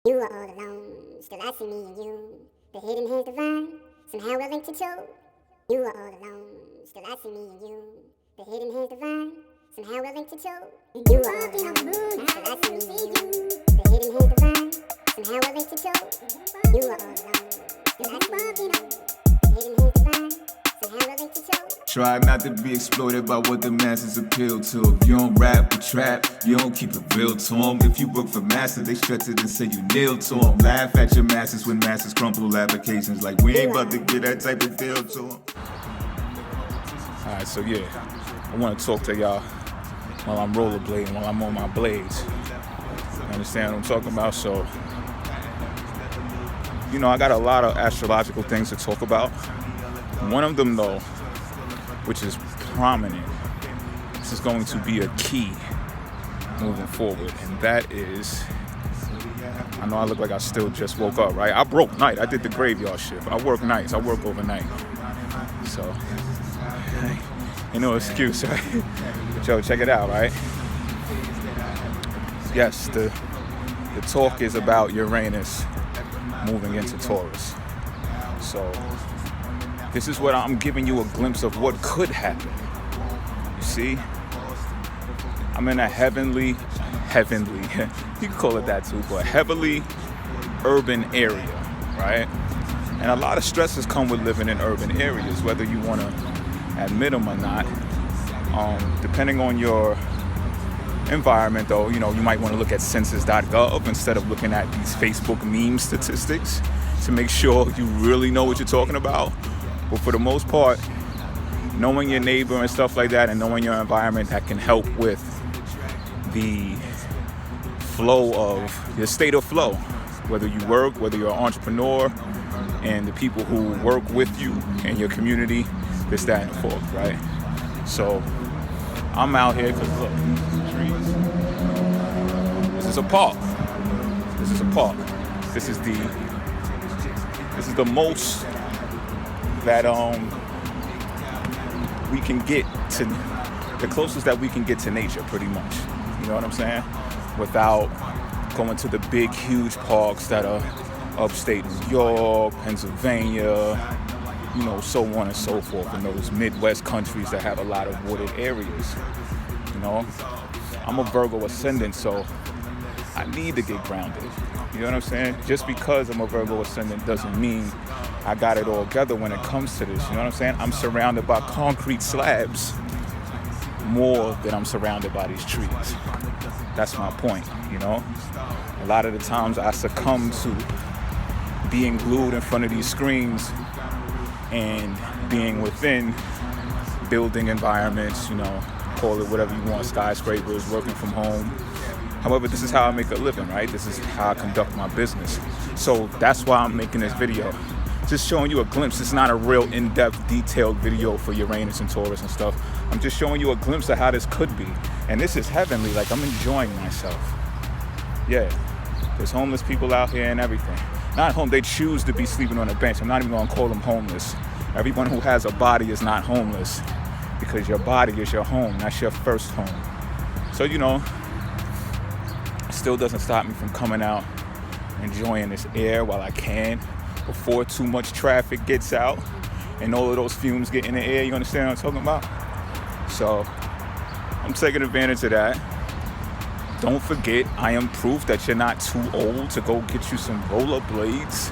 You are all alone, still I see me and you. The hidden hands divine, somehow we're linked to two. You are all alone, still I see me and you. The hidden hands divine, somehow we're linked to two. You are all alone, still I see me and you. The hidden hands divine, somehow we're linked to two. You are all alone, still I see me and you. The hidden hands divine, somehow we're linked to two. Try not to be exploited by what the masses appeal to. If you don't rap or trap, you don't keep it real to them. If you work for massa, they stretch it and say you kneel to them. Laugh at your masses when masses crumple applications like we ain't about to get that type of deal to them. Alright, so yeah, I want to talk to y'all while I'm rollerblading, while I'm on my blades. You understand what I'm talking about? So, you know, I got a lot of astrological things to talk about. One of them, though, which is prominent, this is going to be a key moving forward, and that is, I know I look like I still just woke up, right? I broke night. I did the graveyard shift. I work nights. I work overnight. So, ain't no excuse, right? But yo, check it out, right? Yes, the talk is about Uranus moving into Taurus. So, this is what I'm giving you a glimpse of what could happen. You see? I'm in a heavenly, you can call it that too, but heavily urban area, right? And a lot of stresses come with living in urban areas, whether you want to admit them or not. Depending on your environment, though, you know, you might want to look at census.gov instead of looking at these Facebook meme statistics to make sure you really know what you're talking about. But for the most part, knowing your neighbor and stuff like that and knowing your environment, that can help with the flow of your state of flow, whether you work, whether you're an entrepreneur, and the people who work with you in your community, this, that, and the fourth, right? So I'm out here because look, trees. This is a park. This is a park. This is the most that we can get to, the closest that we can get to nature, pretty much. You know what I'm saying? Without going to the big, huge parks that are upstate New York, Pennsylvania, you know, so on and so forth, in those Midwest countries that have a lot of wooded areas. You know, I'm a Virgo ascendant, so I need to get grounded. You know what I'm saying? Just because I'm a Virgo ascendant doesn't mean I got it all together when it comes to this. You know what I'm saying? I'm surrounded by concrete slabs more than I'm surrounded by these trees. That's my point, you know? A lot of the times I succumb to being glued in front of these screens and being within building environments, you know, call it whatever you want, skyscrapers, working from home. However, this is how I make a living, right? This is how I conduct my business. So that's why I'm making this video. Just showing you a glimpse. It's not a real in-depth, detailed video for Uranus and Taurus and stuff. I'm just showing you a glimpse of how this could be. And this is heavenly, like I'm enjoying myself. Yeah, there's homeless people out here and everything. Not home, they choose to be sleeping on a bench. I'm not even gonna call them homeless. Everyone who has a body is not homeless because your body is your home. That's your first home. So, you know, still doesn't stop me from coming out, enjoying this air while I can, before too much traffic gets out and all of those fumes get in the air. You understand what I'm talking about? So I'm taking advantage of that. Don't forget, I am proof that you're not too old to go get you some rollerblades.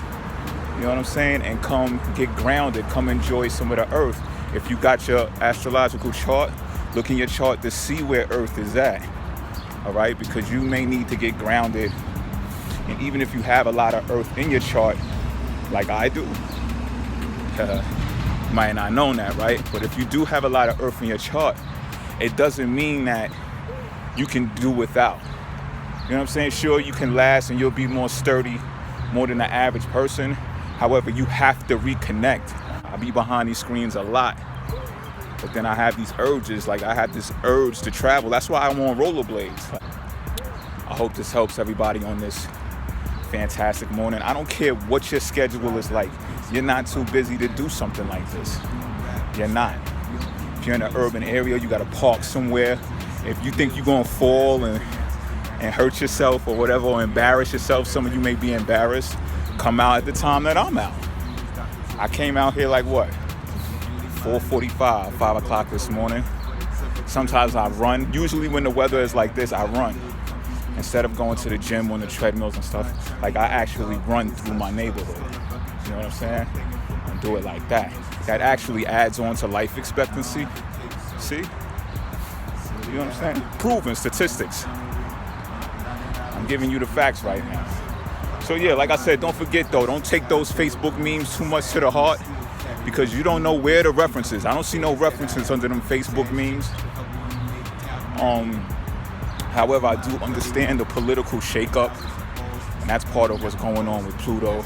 You know what I'm saying? And come get grounded, come enjoy some of the earth. If you got your astrological chart, look in your chart to see where earth is at. All right, because you may need to get grounded. And even if you have a lot of earth in your chart, like I do, you might not know that, right? But if you do have a lot of earth in your chart, it doesn't mean that you can do without. You know what I'm saying? Sure, you can last and you'll be more sturdy, more than the average person. However, you have to reconnect. I be behind these screens a lot. But then I have these urges, like I have this urge to travel. That's why I'm on rollerblades. I hope this helps everybody on this fantastic morning. I don't care what your schedule is like. You're not too busy to do something like this. You're not. If you're in an urban area, you got to park somewhere. If you think you're going to fall and and hurt yourself or whatever, or embarrass yourself. Some of you may be embarrassed. Come out at the time that I'm out. I came out here like what? 4:45, 5 o'clock this morning. Sometimes I run. Usually when the weather is like this, I run. Instead of going to the gym on the treadmills and stuff, like I actually run through my neighborhood. You know what I'm saying? And do it like that. That actually adds on to life expectancy. See? You know what I'm saying? Proven statistics. I'm giving you the facts right now. So yeah, like I said, don't forget though, don't take those Facebook memes too much to the heart, because you don't know where the reference is. I don't see no references under them Facebook memes. However, I do understand the political shakeup, and that's part of what's going on with Pluto,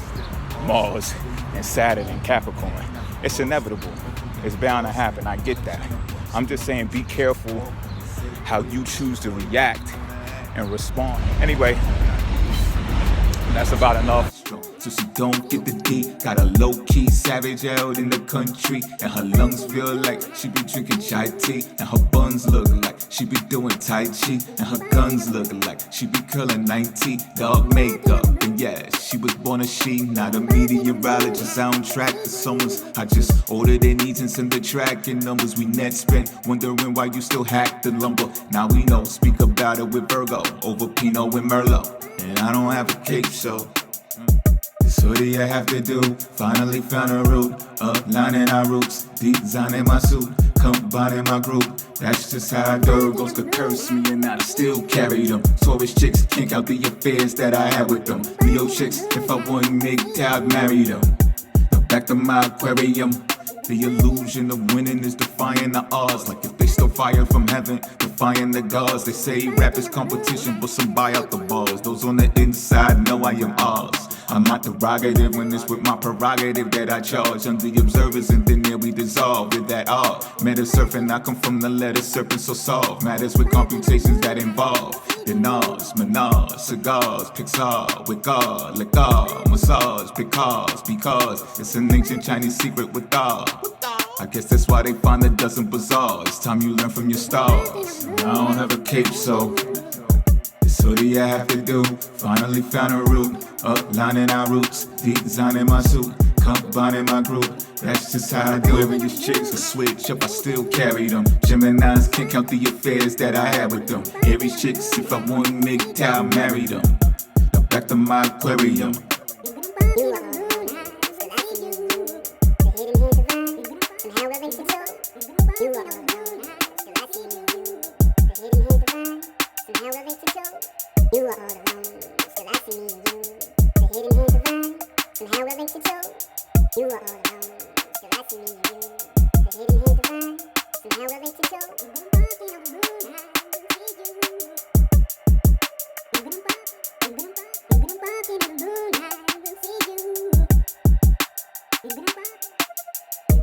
Mars, and Saturn and Capricorn. It's inevitable. It's bound to happen. I get that. I'm just saying, be careful how you choose to react and respond. Anyway, that's about enough. So she don't get the D. Got a low-key savage out in the country, and her lungs feel like she be drinking chai tea, and her buns look like she be doing tai chi, and her guns look like she be curling 90 dog makeup. And yeah, she was born a she, not a meteorologist. Soundtrack to someone's. I just ordered their needs and send the tracking numbers we net spent, wondering why you still hack the lumber. Now we know, speak about it with Virgo over Pinot and Merlot. And I don't have a cape, so this hoodie I have to do. Finally found a route, uplining our roots, designing my suit, combining my group. That's just how I do. Goes to curse me and I still carry them. Taurus chicks can't count the affairs that I had with them. Leo chicks, if I wouldn't make it, I'd marry them. Now back to my aquarium. The illusion of winning is defying the odds. Like if they still fire from heaven, defying the gods. They say rap is competition, but some buy out the bars. Those on the inside know I am ours. I'm not derogative when it's with my prerogative that I charge. I'm the observers and then there we dissolve with that art. Meta surfing, I come from the letter serpent, so solve matters with computations that involve dinars, menage, cigars, Pixar, with God, liquor, massage, because it's an ancient Chinese secret with God. I guess that's why they find a dozen bizarre. It's time you learn from your stars. I don't have a cape, so this hoodie I have to do. Finally found a route, uplining our roots, designing my suit, combining my group. That's just how I do it. These chicks will switch up, I still carry them. Geminis can't count the affairs that I had with them. Aries chicks, if I want make it, I'll marry them. Now back to my aquarium. You are all alone, still I see you. The hidden hand divine, somehow willing to show. You are all alone, still I see you. The hidden hand divine, somehow willing to show. You are all alone, still I see you. The hidden hand divine, somehow willing to show. You are all alone, still I see you. The hidden hand divine, somehow willing to show.